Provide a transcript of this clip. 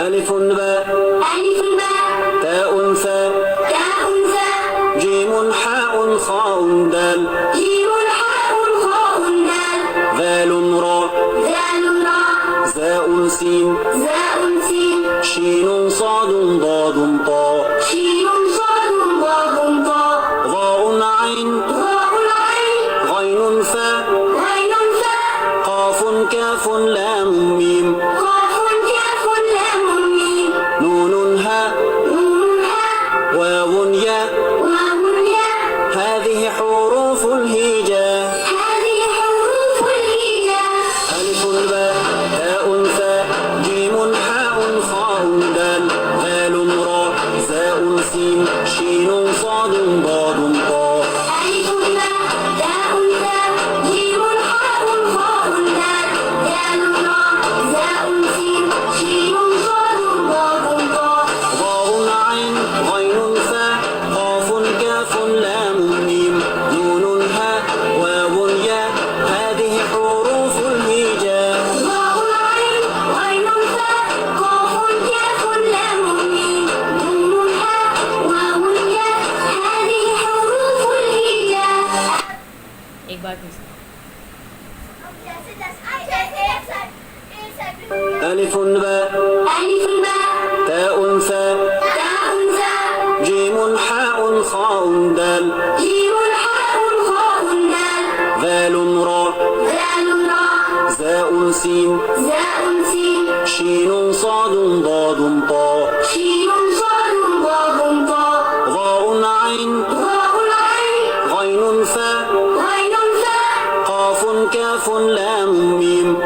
ألف باء ألف باء تاء ثاء تاء ثاء جيم حاء خاء دال جيم حاء خاء دال ذال راء ذال راء زاء سين زاء سين شين صاد ضاد طاء شين صاد ضاد طاء ظاء عين ظاء عين غين فاء غين فاء قاف كاف لام ميم قاف كاف لام ميم نون هاء نون هاء واو ياء واو ياء هذه حروف الهجاء هذه حروف الهجاء ألف باء تاء ثاء جيم حاء خاء دال ذال راء زاء سين شين صاد ضاد طاء ألف باء تاء ثاء جيم حاء خاء دال دال راء زاء سين شين صاد ضاد طاء ظاء عين غين فاء قاف كاف لام ميم نون هاء واو ياء هذه حروف الهجاء ظاء عين غين فاء قاف كاف لام ميم نون هاء واو ياء هذه حروف الهجاء एक बार फिर से ألف باء ألف باء تاء ثاء تاء ثاء جيم حاء خاء دال جيم حاء خاء دال ذال راء ذال راء زاء سين زاء سين شين صاد ضاد طاء شين صاد ضاد طاء ظاء عين ظاء عين غين فاء غين فاء قاف كاف لام ميم